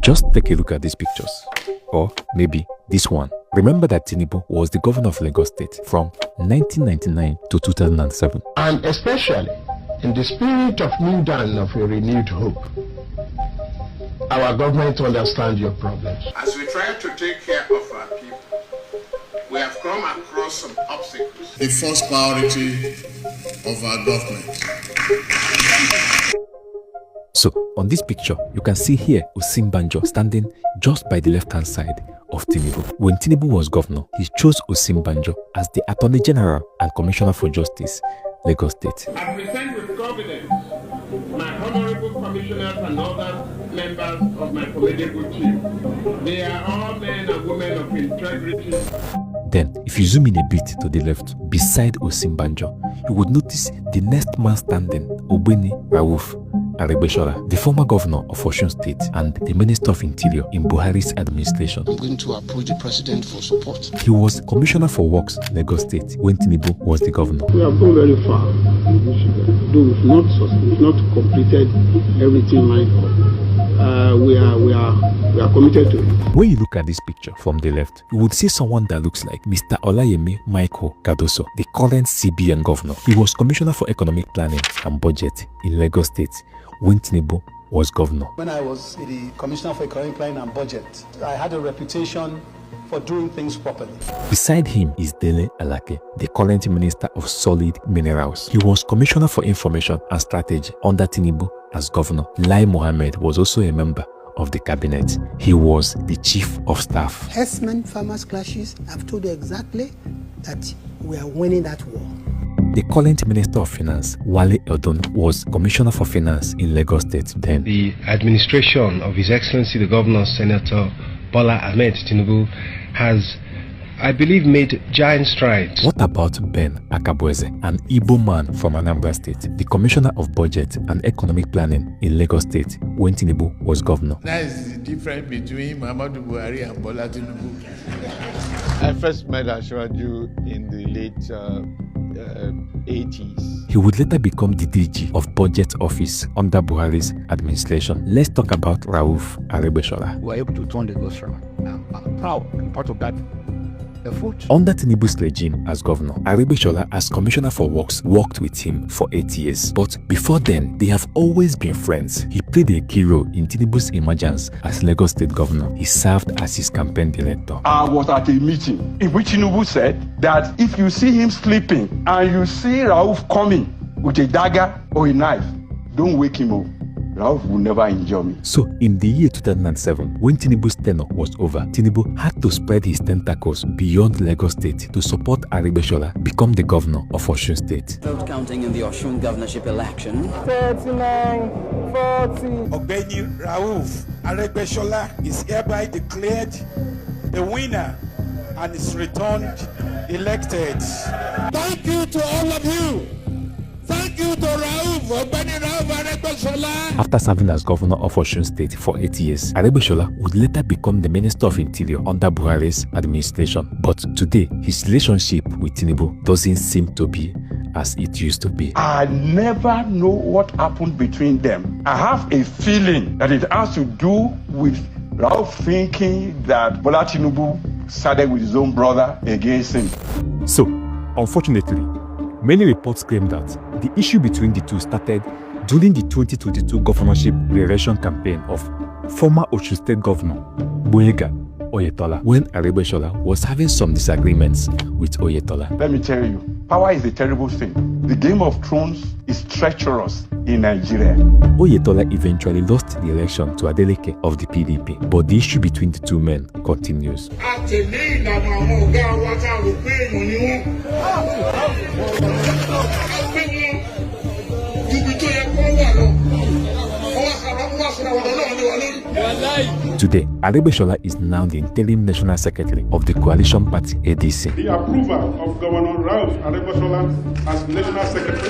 Just take a look at these pictures. Or maybe this one. Remember that Tinubu was the governor of Lagos State from 1999 to 2007. And especially in the spirit of new dawn of a renewed hope, our government understands your problems. As we try to take care of our people, we have come across some obstacles. The first priority of our government. So, on this picture, you can see here Osinbajo standing just by the left-hand side of Tinubu. When Tinubu was governor, he chose Osinbajo as the Attorney General and Commissioner for Justice, Lagos State. I present with confidence my honorable commissioners and other members of my political team. They are all men and women of integrity. Then, if you zoom in a bit to the left, beside Osinbajo, you would notice the next man standing, Obeni Rauf Aregbesola, the former governor of Osun State and the Minister of Interior in Buhari's administration. I'm going to approach the president for support. He was Commissioner for Works, Lagos State, when Tinubu was the governor. We have gone very far. Though we've not completed everything lined up. We are committed to it. When you look at this picture from the left, you would see someone that looks like Mr. Olayemi Michael Cardoso, the current CBN governor. He was Commissioner for Economic Planning and Budget in Lagos State when Tinubu was governor. When I was the Commissioner for Economic Planning and Budget, I had a reputation for doing things properly. Beside him is Dele Alake, the current Minister of Solid Minerals. He was Commissioner for Information and Strategy under Tinubu as governor. Lai Mohammed was also a member of the cabinet. He was the chief of staff. Herdsmen farmers clashes have told you exactly that we are winning that war. The current Minister of Finance, Wale Edun, was Commissioner for Finance in Lagos State then. The administration of His Excellency the Governor Senator Bola Ahmed Tinubu has, I believe, made giant strides. What about Ben Akabweze, an Igbo man from Anambra State, the Commissioner of Budget and Economic Planning in Lagos State when Tinubu was governor? That is the difference between Muhammadu Buhari and Bola Tinubu. I first met Ashwaju in the late 80s. He would later become the DG of Budget Office under Buhari's administration. Let's talk about Rauf Aregbesola. We were able to turn Lagos around. I'm proud to be part of that effort. Under Tinubu's regime as governor, Aregbesola as Commissioner for Works worked with him for 8 years. But before then, they have always been friends. He played a key role in Tinubu's emergence as Lagos State governor. He served as his campaign director. I was at a meeting in which Tinubu said that if you see him sleeping and you see Rauf coming with a dagger or a knife, don't wake him up. Rauf will never injure me. So, in the year 2007, when Tinubu's tenure was over, Tinubu had to spread his tentacles beyond Lagos State to support Aregbesola become the governor of Osun State. Vote counting in the Osun governorship election. 39, 40. Ogbeni Rauf Aregbesola is hereby declared the winner and is returned elected. Thank you to all of you. Thank you to Rauf, Ogbeni Rauf Aregbesola. After serving as governor of Osun State for 8 years, Aregbesola would later become the Minister of Interior under Buhari's administration. But today, his relationship with Tinubu doesn't seem to be as it used to be. I never know what happened between them. I have a feeling that it has to do with Rauf thinking that Bola Tinubu sided with his own brother against him. So, unfortunately, many reports claim that the issue between the two started during the 2022 governorship re-election campaign of former Osun State Governor Boyega Oyetola when Aregbesola was having some disagreements with Oyetola. Let me tell you, power is a terrible thing. The Game of Thrones is treacherous in Nigeria. Oyetola eventually lost the election to Adeleke of the PDP, but the issue between the two men continues. Today, Aregbesola is now the interim national secretary of the coalition party ADC. The approval of Governor Rauf Aregbesola as national secretary.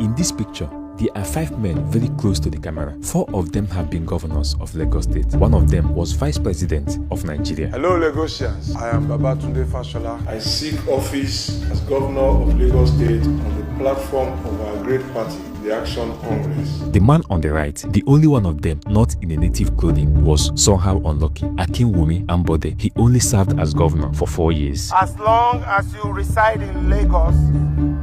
In this picture, there are 5 men very close to the camera. 4 of them have been governors of Lagos State. One of them was vice president of Nigeria. Hello Lagosians, I am Babatunde Fashola. I seek office as governor of Lagos State on the platform of our great party, the Action Congress. The man on the right, the only one of them not in a native clothing, was somehow unlucky. Akinwumi Ambode, he only served as governor for 4 years. As long as you reside in Lagos,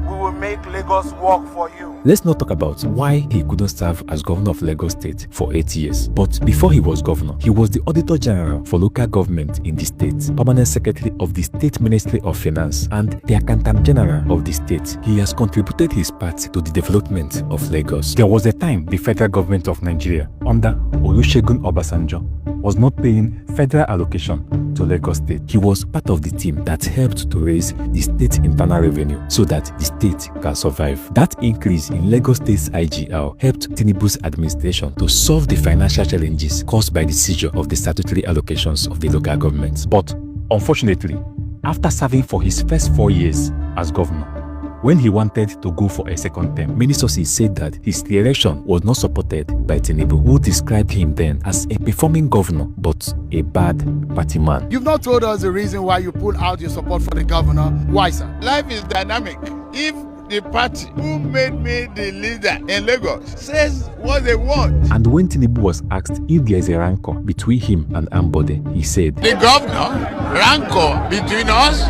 we will make Lagos work for you. Let's not talk about why he couldn't serve as governor of Lagos State for 8 years. But before he was governor, he was the Auditor General for local government in the state, Permanent Secretary of the State Ministry of Finance, and the Accountant General of the state. He has contributed his part to the development of Lagos. There was a time the federal government of Nigeria, under Olusegun Obasanjo, was not paying federal allocation to Lagos State. He was part of the team that helped to raise the state internal revenue so that the state can survive. That increase in Lagos State's IGR helped Tinubu's administration to solve the financial challenges caused by the seizure of the statutory allocations of the local governments. But unfortunately, after serving for his first 4 years as governor, when he wanted to go for a second term, many sources said that his re-election was not supported by Tinubu, who described him then as a performing governor but a bad party man. You've not told us the reason why you pulled out your support for the governor. Why, sir? Life is dynamic. If the party who made me the leader in Lagos says what they want. And when Tinubu was asked if there is a rancor between him and Ambode, he said, "The governor, rancor between us,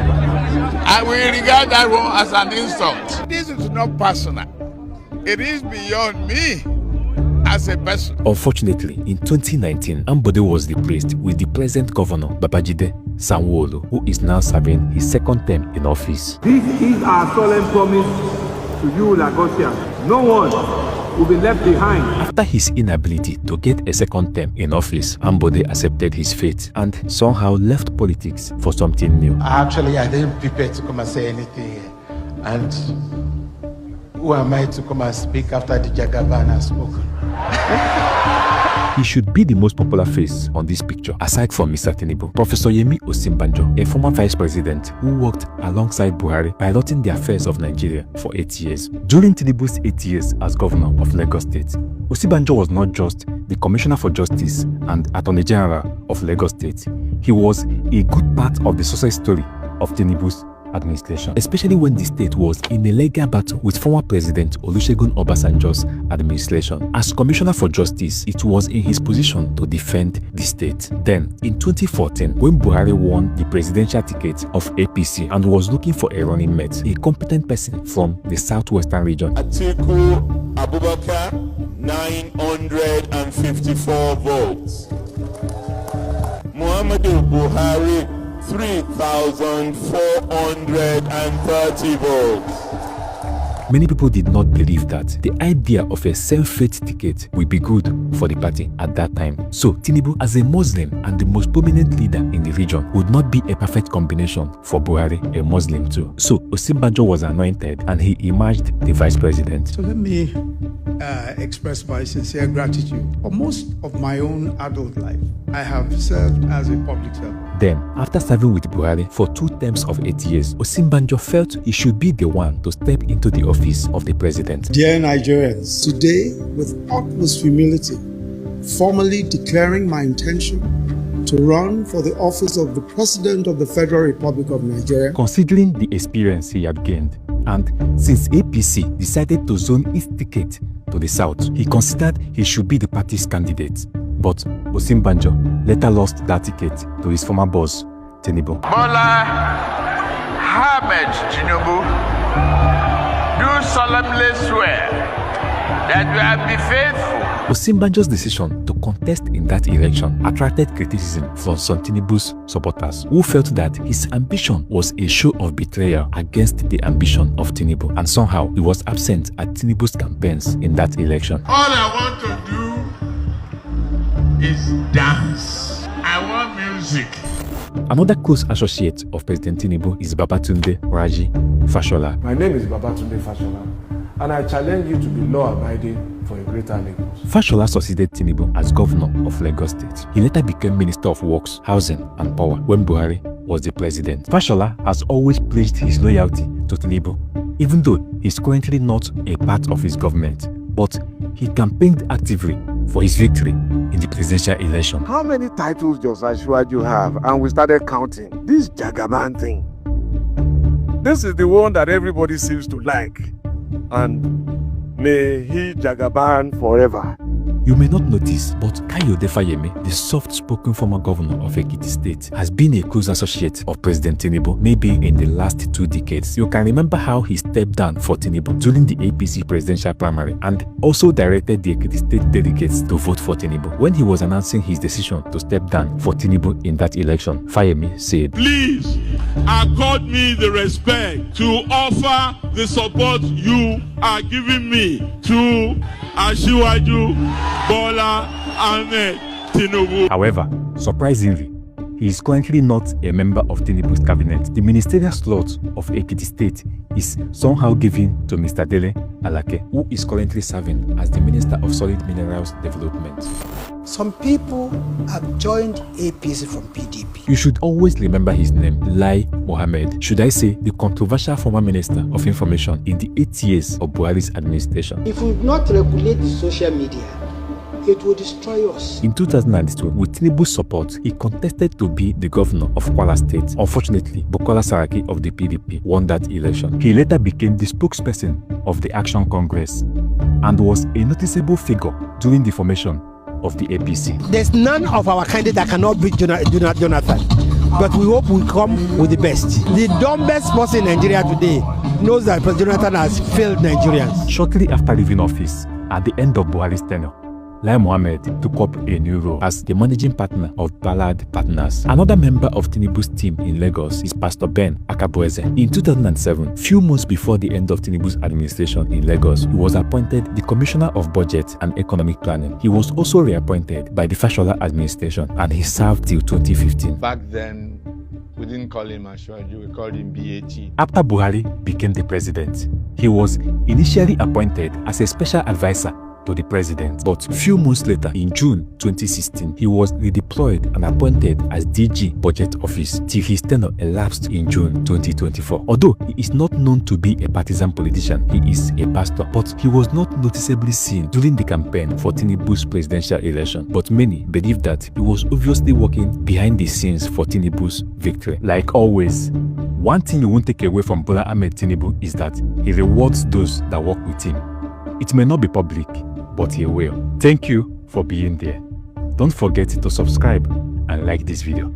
I will regard that one as an insult. This is not personal. It is beyond me as a person." Unfortunately, in 2019, Ambode was replaced with the present governor, Babajide Sanwo-Olu, who is now serving his second term in office. This is our solemn promise to you, Lagosians. No one will be left behind. After his inability to get a second term in office, Ambode accepted his fate and somehow left politics for something new. Actually, I didn't prepare to come and say anything. And who am I to come and speak after the Jagaban has spoken? He should be the most popular face on this picture, aside from Mr. Tinubu. Professor Yemi Osinbajo, a former vice president who worked alongside Buhari, piloting the affairs of Nigeria for 8 years. During Tinubu's 8 years as governor of Lagos State, Osinbajo was not just the Commissioner for Justice and Attorney General of Lagos State. He was a good part of the success story of Tinubu's administration, especially when the state was in a legal battle with former President Olusegun Obasanjo's administration. As Commissioner for Justice, it was in his position to defend the state. Then, in 2014, when Buhari won the presidential ticket of APC and was looking for a running mate, a competent person from the southwestern region, Atiku Abubakar, 954 votes. Muhammadu Buhari, 3,430 votes. Many people did not believe that the idea of a self-fate ticket would be good for the party at that time. So Tinubu, as a Muslim and the most prominent leader in the region, would not be a perfect combination for Buhari, a Muslim too. So Osinbajo was anointed and he emerged the vice president. So let me express my sincere gratitude. For most of my own adult life, I have served as a public servant. Then, after serving with Buhari for 2 terms of 8 years, Osinbajo felt he should be the one to step into the office of the president. Dear Nigerians, today, with utmost humility, formally declaring my intention to run for the office of the President of the Federal Republic of Nigeria. Considering the experience he had gained, and since APC decided to zone its ticket to the south, he considered he should be the party's candidate. But Osinbajo later lost that ticket to his former boss, Tinubu. Bola Ahmed Tinubu, do solemnly swear that you will be faithful. Osinbajo's decision to contest in that election attracted criticism from some Tinubu's supporters, who felt that his ambition was a show of betrayal against the ambition of Tinubu, and somehow he was absent at Tinubu's campaigns in that election. All I want to do is dance. I want music. Another close associate of President Tinubu is Babatunde Raji Fashola. My name is Babatunde Fashola, and I challenge you to be law-abiding for a greater Lagos. Fashola succeeded Tinubu as governor of Lagos State. He later became Minister of Works, Housing and Power when Buhari was the president. Fashola has always pledged his loyalty to Tinubu, even though he's currently not a part of his government, but he campaigned actively for his victory in the presidential election. How many titles does Ashwaju have? And we started counting. This Jagaban thing. This is the one that everybody seems to like. and may he jagaban forever. You may not notice, but Kayode Fayemi, the soft-spoken former governor of Ekiti State, has been a close associate of President Tinubu maybe in the last 2 decades. You can remember how he stepped down for Tinubu during the APC presidential primary and also directed the Ekiti State delegates to vote for Tinubu. When he was announcing his decision to step down for Tinubu in that election, Fayemi said, "Please accord me the respect to offer the support you are giving me to Asiwaju Bola Ahmed Tinubu." However, surprisingly, he is currently not a member of Tinubu's cabinet. The ministerial slot of Ekiti State is somehow given to Mr. Dele Alake, who is currently serving as the Minister of Solid Minerals Development. Some people have joined APC from PDP. You should always remember his name, Lai Mohammed. Should I say the controversial former Minister of Information in the 8 years of Buhari's administration. If we do not regulate social media, it will destroy us. In 2002, with Tinubu's support, he contested to be the governor of Kwara State. Unfortunately, Bukola Saraki of the PDP won that election. He later became the spokesperson of the Action Congress and was a noticeable figure during the formation of the APC. There's none of our candidates that cannot beat Jonathan, but we hope we come with the best. The dumbest person in Nigeria today knows that President Jonathan has failed Nigerians. Shortly after leaving office, at the end of Buhari's tenure, Lai Mohammed took up a new role as the managing partner of Ballard Partners. Another member of Tinubu's team in Lagos is Pastor Ben Akabueze. In 2007, few months before the end of Tinubu's administration in Lagos, he was appointed the Commissioner of Budget and Economic Planning. He was also reappointed by the Fashola administration and he served till 2015. Back then, we didn't call him Ashwaju, we called him BAT. After Buhari became the president, he was initially appointed as a special advisor to the president, but few months later, in June 2016, he was redeployed and appointed as DG Budget Office till his tenure elapsed in June 2024. Although he is not known to be a partisan politician, he is a pastor, but he was not noticeably seen during the campaign for Tinubu's presidential election. But many believe that he was obviously working behind the scenes for Tinubu's victory. Like always, one thing you won't take away from Bola Ahmed Tinubu is that he rewards those that work with him. It may not be public, but he will. Thank you for being there. Don't forget to subscribe and like this video.